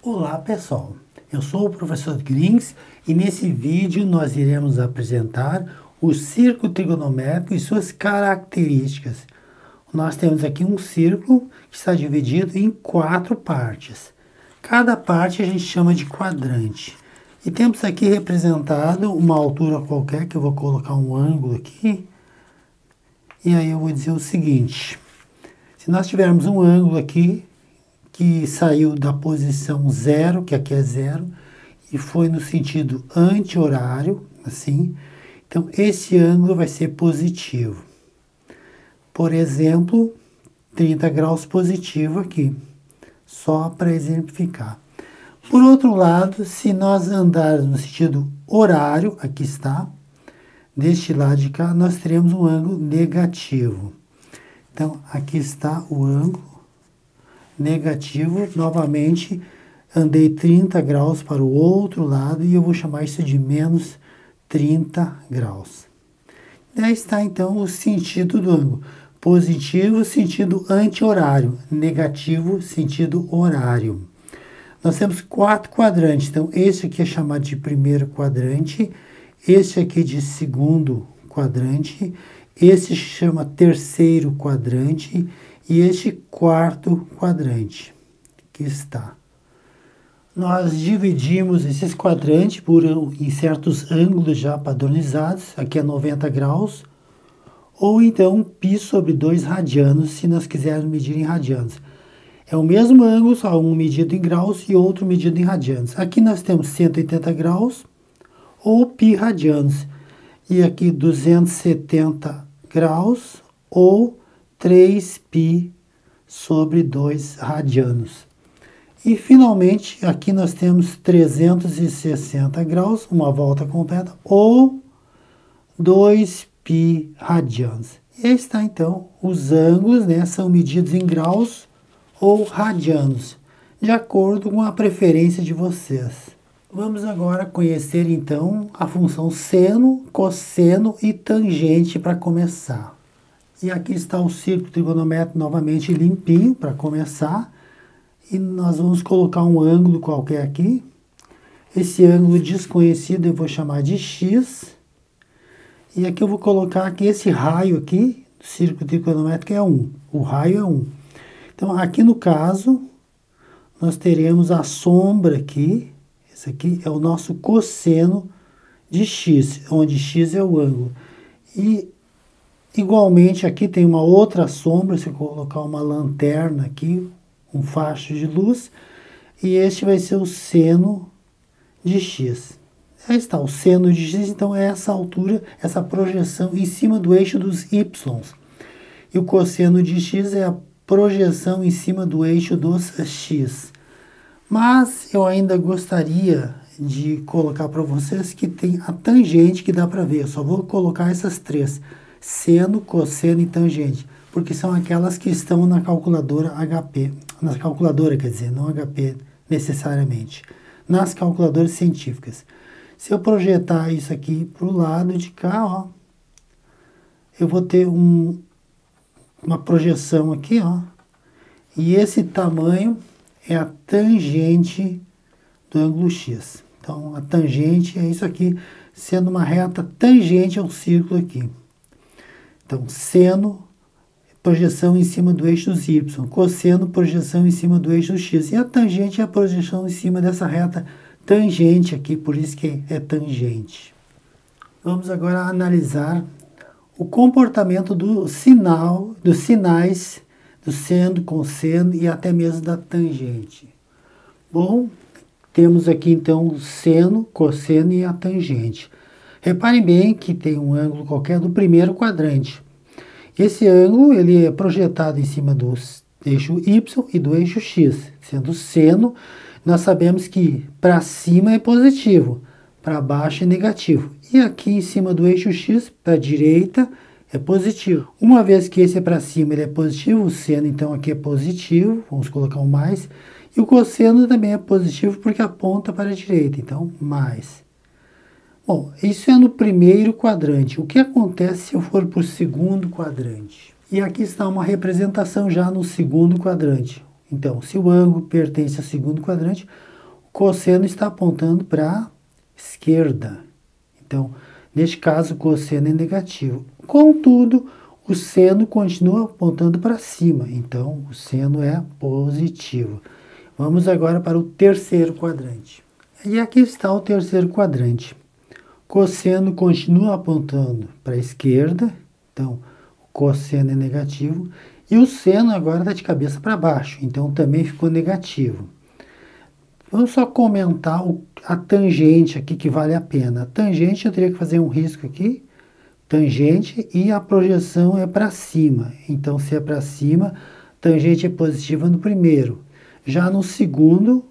Olá pessoal, eu sou o professor Grings e nesse vídeo nós iremos apresentar o círculo trigonométrico e suas características. Nós temos aqui um círculo que está dividido em 4 partes. Cada parte a gente chama de quadrante. E temos aqui representado uma altura qualquer, que eu vou colocar um ângulo aqui. E aí eu vou dizer o seguinte, se nós tivermos um ângulo aqui, que saiu da posição 0, que aqui é 0, e foi no sentido anti-horário, assim. Então, esse ângulo vai ser positivo. Por exemplo, 30 graus positivo aqui, só para exemplificar. Por outro lado, se nós andarmos no sentido horário, aqui está, deste lado de cá, nós teremos um ângulo negativo. Então, aqui está o ângulo negativo, novamente, andei 30 graus para o outro lado e eu vou chamar isso de menos 30 graus. Daí está, então, o sentido do ângulo. Positivo, sentido anti-horário. Negativo, sentido horário. Nós temos 4 quadrantes. Então, esse aqui é chamado de primeiro quadrante, esse aqui de segundo quadrante, esse chama terceiro quadrante, e este quarto quadrante, que está. Nós dividimos esses quadrantes em certos ângulos já padronizados, aqui é 90 graus, ou então π sobre 2 radianos, se nós quisermos medir em radianos. É o mesmo ângulo, só um medido em graus e outro medido em radianos. Aqui nós temos 180 graus, ou π radianos, e aqui 270 graus, ou 3π sobre 2 radianos. E, finalmente, aqui nós temos 360 graus, uma volta completa, ou 2π radianos. E aí está, então, os ângulos, né, são medidos em graus ou radianos, de acordo com a preferência de vocês. Vamos agora conhecer, então, a função seno, cosseno e tangente para começar. E aqui está o círculo trigonométrico novamente limpinho para começar. E nós vamos colocar um ângulo qualquer aqui. Esse ângulo desconhecido eu vou chamar de x. E aqui eu vou colocar que esse raio aqui, do círculo trigonométrico, é 1. O raio é 1. Então, aqui no caso, nós teremos a sombra aqui. Esse aqui é o nosso cosseno de x, onde x é o ângulo. E igualmente, aqui tem uma outra sombra, se eu colocar uma lanterna aqui, um facho de luz, e este vai ser o seno de x. Aí está, o seno de x, então, é essa altura, essa projeção em cima do eixo dos y. E o cosseno de x é a projeção em cima do eixo dos x. Mas eu ainda gostaria de colocar para vocês que tem a tangente que dá para ver. Eu só vou colocar essas 3. Seno, cosseno e tangente, porque são aquelas que estão na calculadora HP, na calculadora, quer dizer, não HP necessariamente, nas calculadoras científicas. Se eu projetar isso aqui para o lado de cá, ó, eu vou ter uma projeção aqui, ó, e esse tamanho é a tangente do ângulo x. Então, a tangente é isso aqui, sendo uma reta tangente ao círculo aqui. Então, seno, projeção em cima do eixo dos y. Cosseno, projeção em cima do eixo x. E a tangente é a projeção em cima dessa reta tangente aqui, por isso que é tangente. Vamos agora analisar o comportamento do sinal, dos sinais do seno, cosseno e até mesmo da tangente. Bom, temos aqui então o seno, cosseno e a tangente. Reparem bem que tem um ângulo qualquer do primeiro quadrante. Esse ângulo ele é projetado em cima do eixo y e do eixo x. Sendo seno, nós sabemos que para cima é positivo, para baixo é negativo. E aqui em cima do eixo x, para a direita, é positivo. Uma vez que esse é para cima, ele é positivo, o seno então aqui é positivo, vamos colocar um mais. E o cosseno também é positivo porque aponta para a direita, então mais. Bom, isso é no primeiro quadrante. O que acontece se eu for para o segundo quadrante? E aqui está uma representação já no segundo quadrante. Então, se o ângulo pertence ao segundo quadrante, cosseno está apontando para a esquerda. Então, neste caso, o cosseno é negativo. Contudo, o seno continua apontando para cima. Então, o seno é positivo. Vamos agora para o terceiro quadrante. E aqui está o terceiro quadrante. Cosseno continua apontando para a esquerda. Então, o cosseno é negativo. E o seno agora está de cabeça para baixo. Então, também ficou negativo. Vamos só comentar a tangente aqui que vale a pena. A tangente eu teria que fazer um risco aqui. Tangente e a projeção é para cima. Então, se é para cima, tangente é positiva no primeiro. Já no segundo,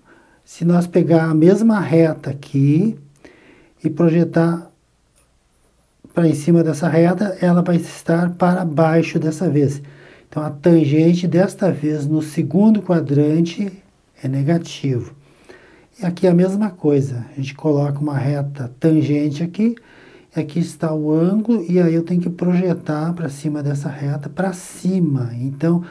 se nós pegar a mesma reta aqui e projetar para em cima dessa reta, ela vai estar para baixo dessa vez. Então, a tangente desta vez no segundo quadrante é negativo. E aqui é a mesma coisa. A gente coloca uma reta tangente aqui. Aqui está o ângulo e aí eu tenho que projetar para cima dessa reta, para cima. Então,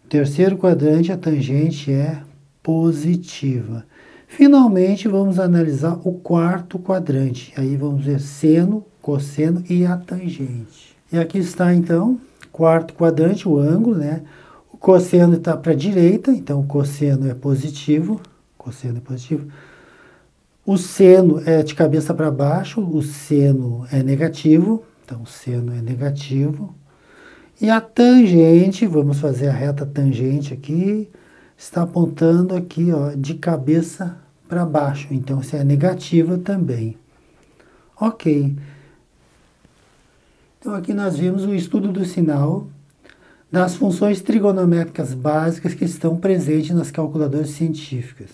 o terceiro quadrante, a tangente é positiva. Finalmente, vamos analisar o quarto quadrante. Aí vamos ver seno, cosseno e a tangente. E aqui está, então, quarto quadrante, o ângulo, né? O cosseno está para a direita, então o cosseno é positivo. Cosseno é positivo. O seno é de cabeça para baixo, o seno é negativo, então o seno é negativo. E a tangente, vamos fazer a reta tangente aqui, está apontando aqui, ó, de cabeça para baixo, então isso é negativa também. Ok. Então aqui nós vimos o estudo do sinal das funções trigonométricas básicas que estão presentes nas calculadoras científicas.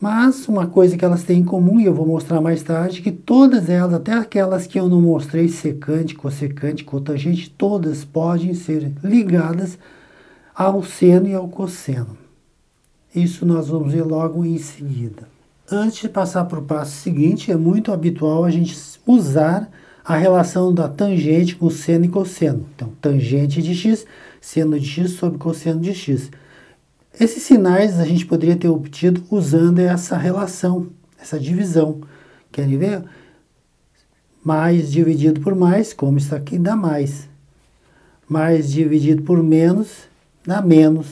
Mas uma coisa que elas têm em comum, e eu vou mostrar mais tarde, que todas elas, até aquelas que eu não mostrei, secante, cossecante, cotangente, todas podem ser ligadas ao seno e ao cosseno. Isso nós vamos ver logo em seguida. Antes de passar para o passo seguinte, é muito habitual a gente usar a relação da tangente com seno e cosseno. Então, tangente de x, seno de x sobre cosseno de x. Esses sinais a gente poderia ter obtido usando essa relação, essa divisão. Querem ver? Mais dividido por mais, como está aqui, dá mais. Mais dividido por menos, dá menos.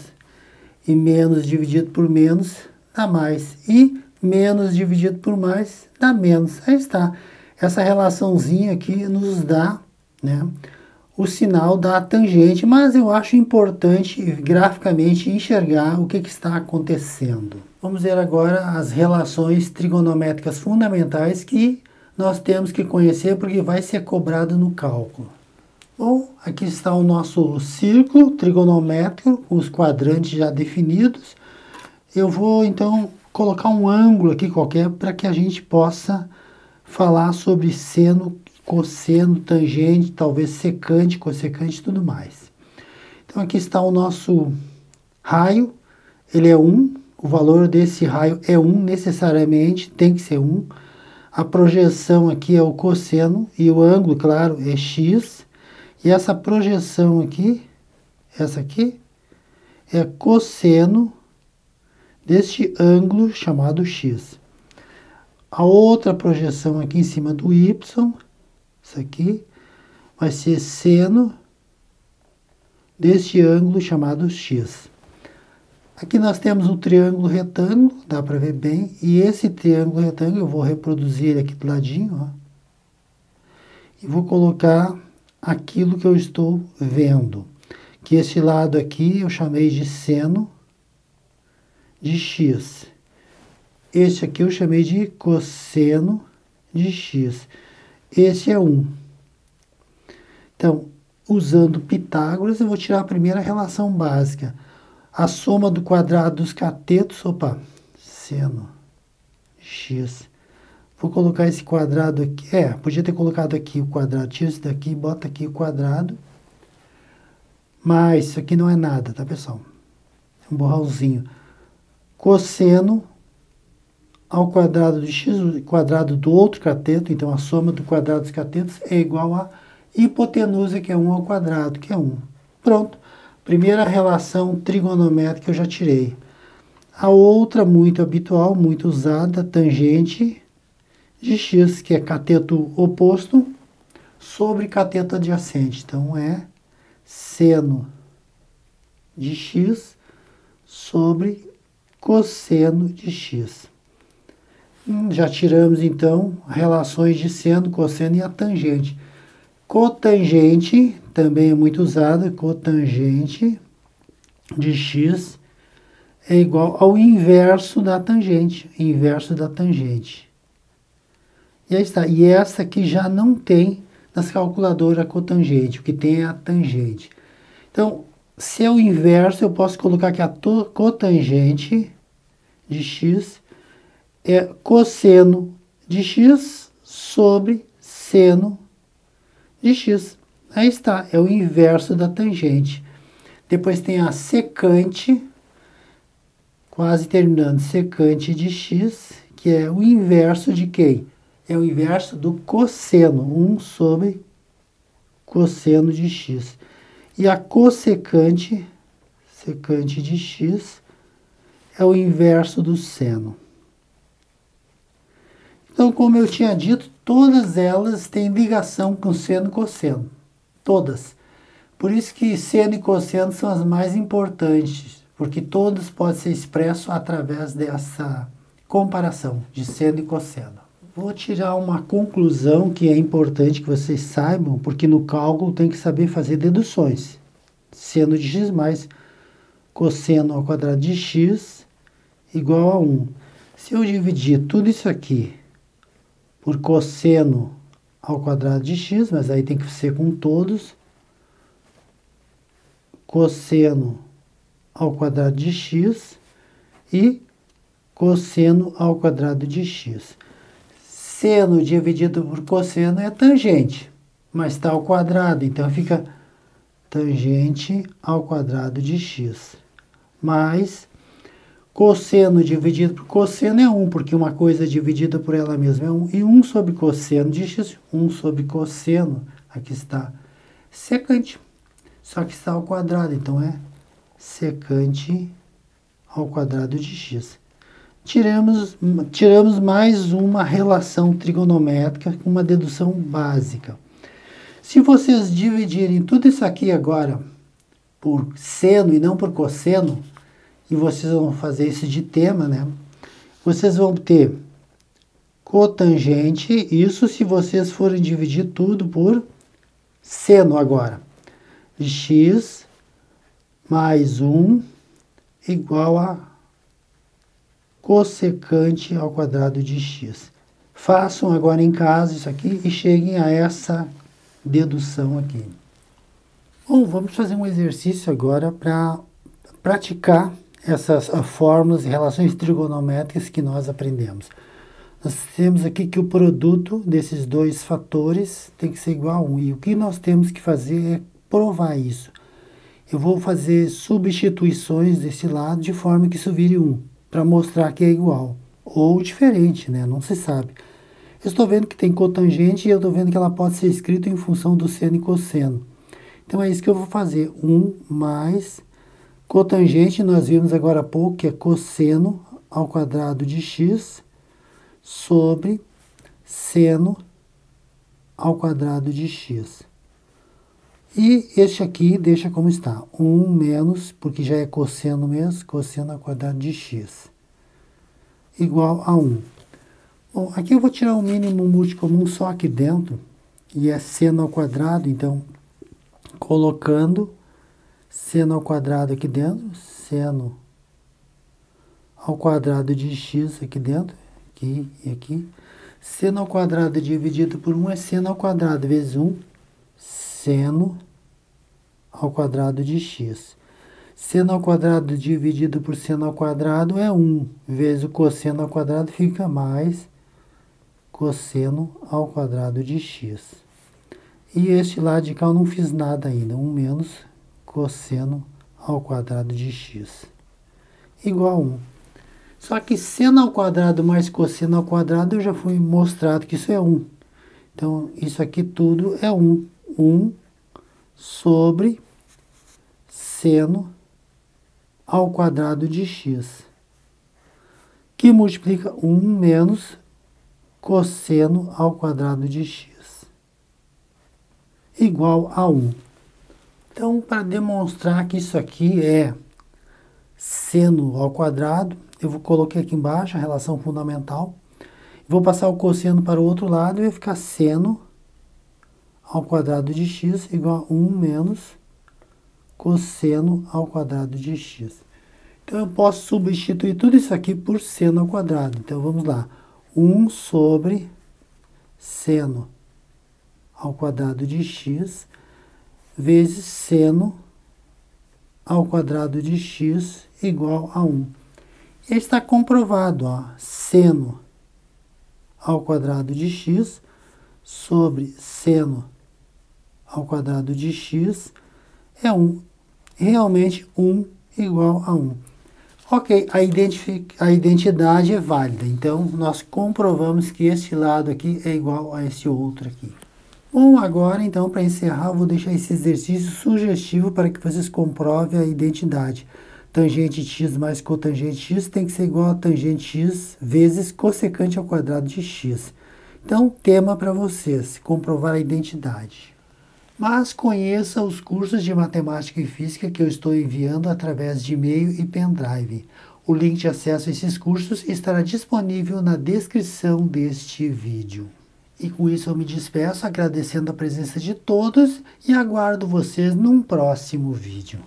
E menos dividido por menos, dá mais. E menos dividido por mais, dá menos. Aí está. Essa relaçãozinha aqui nos dá, né, o sinal da tangente, mas eu acho importante graficamente enxergar o que está acontecendo. Vamos ver agora as relações trigonométricas fundamentais que nós temos que conhecer porque vai ser cobrado no cálculo. Bom, aqui está o nosso círculo trigonométrico com os quadrantes já definidos. Eu vou então colocar um ângulo aqui qualquer para que a gente possa falar sobre seno, cosseno, tangente, talvez secante, cossecante e tudo mais. Então aqui está o nosso raio, ele é 1, o valor desse raio é 1 necessariamente, tem que ser 1. A projeção aqui é o cosseno e o ângulo, claro, é x. E essa projeção aqui, essa aqui, é cosseno deste ângulo chamado x. A outra projeção aqui em cima do y, isso aqui, vai ser seno deste ângulo chamado x. Aqui nós temos um triângulo retângulo, dá para ver bem, e esse triângulo retângulo eu vou reproduzir ele aqui do ladinho, ó, e vou colocar aquilo que eu estou vendo, que esse lado aqui eu chamei de seno de x. Este aqui eu chamei de cosseno de x. Esse é 1. Então, usando Pitágoras, eu vou tirar a primeira relação básica. A soma do quadrado dos catetos, seno x. Vou colocar esse quadrado aqui. Podia ter colocado aqui o quadrado. Tira isso daqui, bota aqui o quadrado. Mas isso aqui não é nada, tá, pessoal? É um borrãozinho. Cosseno ao quadrado de x, o quadrado do outro cateto, então a soma do quadrado dos catetos é igual a hipotenusa, que é 1 ao quadrado, que é 1. Pronto. Primeira relação trigonométrica eu já tirei. A outra muito habitual, muito usada, tangente de x, que é cateto oposto sobre cateto adjacente. Então, é seno de x sobre cosseno de x. Já tiramos, então, relações de seno, cosseno e a tangente. Cotangente, também é muito usada, cotangente de x é igual ao inverso da tangente, inverso da tangente. E aí está. E essa aqui já não tem nas calculadoras cotangente, o que tem é a tangente. Então, se é o inverso, eu posso colocar que a cotangente de x é cosseno de x sobre seno de x. Aí está, é o inverso da tangente. Depois tem a secante, quase terminando, secante de x, que é o inverso de quem? É o inverso do cosseno, 1 sobre cosseno de x. E a cossecante, secante de x, é o inverso do seno. Então, como eu tinha dito, todas elas têm ligação com seno e cosseno. Todas. Por isso que seno e cosseno são as mais importantes, porque todos podem ser expressos através dessa comparação de seno e cosseno. Vou tirar uma conclusão que é importante que vocês saibam, porque no cálculo tem que saber fazer deduções. Seno de x mais cosseno ao quadrado de x igual a 1. Se eu dividir tudo isso aqui por cosseno ao quadrado de x, mas aí tem que ser com todos, cosseno ao quadrado de x e cosseno ao quadrado de x. Seno dividido por cosseno é tangente, mas está ao quadrado, então fica tangente ao quadrado de x, mais cosseno dividido por cosseno é 1, porque uma coisa dividida por ela mesma é 1, e 1 sobre cosseno de x, 1 sobre cosseno, aqui está secante, só que está ao quadrado, então é secante ao quadrado de x. Tiramos mais uma relação trigonométrica com uma dedução básica. Se vocês dividirem tudo isso aqui agora por seno e não por cosseno, e vocês vão fazer isso de tema, né? Vocês vão ter cotangente, isso se vocês forem dividir tudo por seno agora. De x mais 1 igual a cossecante ao quadrado de x. Façam agora em casa isso aqui e cheguem a essa dedução aqui. Bom, vamos fazer um exercício agora para praticar essas fórmulas e relações trigonométricas que nós aprendemos. Nós temos aqui que o produto desses dois fatores tem que ser igual a 1. E o que nós temos que fazer é provar isso. Eu vou fazer substituições desse lado de forma que isso vire 1. Para mostrar que é igual, ou diferente, né? Não se sabe. Eu estou vendo que tem cotangente e eu estou vendo que ela pode ser escrita em função do seno e cosseno. Então, é isso que eu vou fazer. 1 mais cotangente, nós vimos agora há pouco, que é cosseno ao quadrado de x sobre seno ao quadrado de x. E este aqui deixa como está. 1 menos, porque já é cosseno mesmo, cosseno ao quadrado de x. Igual a 1. Bom, aqui eu vou tirar o mínimo múltiplo comum só aqui dentro. E é seno ao quadrado, então, colocando seno ao quadrado aqui dentro. Seno ao quadrado de x aqui dentro. Aqui e aqui. Seno ao quadrado dividido por 1 é seno ao quadrado vezes 1. Seno ao quadrado de x. Seno ao quadrado dividido por seno ao quadrado é 1, vezes o cosseno ao quadrado fica mais cosseno ao quadrado de x. E este lado de cá eu não fiz nada ainda, 1 menos cosseno ao quadrado de x. Igual a 1. Só que seno ao quadrado mais cosseno ao quadrado eu já fui mostrado que isso é 1. Então, isso aqui tudo é 1. 1 sobre seno ao quadrado de x. que multiplica 1 menos cosseno ao quadrado de x igual a 1. Então, para demonstrar que isso aqui é seno ao quadrado, eu coloquei aqui embaixo a relação fundamental. Vou passar o cosseno para o outro lado e vai ficar seno ao quadrado de x igual a 1 menos cosseno ao quadrado de x. Então, eu posso substituir tudo isso aqui por seno ao quadrado. Então, vamos lá. 1 sobre seno ao quadrado de x vezes seno ao quadrado de x igual a 1. E está comprovado, ó, seno ao quadrado de x sobre seno ao quadrado de x é 1. Realmente 1 igual a 1. Ok, a identidade é válida. Então, nós comprovamos que este lado aqui é igual a esse outro aqui. Bom, agora, então, para encerrar, eu vou deixar esse exercício sugestivo para que vocês comprovem a identidade. Tangente x mais cotangente x tem que ser igual a tangente x vezes cossecante ao quadrado de x. Então, tema para vocês, comprovar a identidade. Mas conheça os cursos de matemática e física que eu estou enviando através de e-mail e pendrive. O link de acesso a esses cursos estará disponível na descrição deste vídeo. E com isso eu me despeço agradecendo a presença de todos e aguardo vocês num próximo vídeo.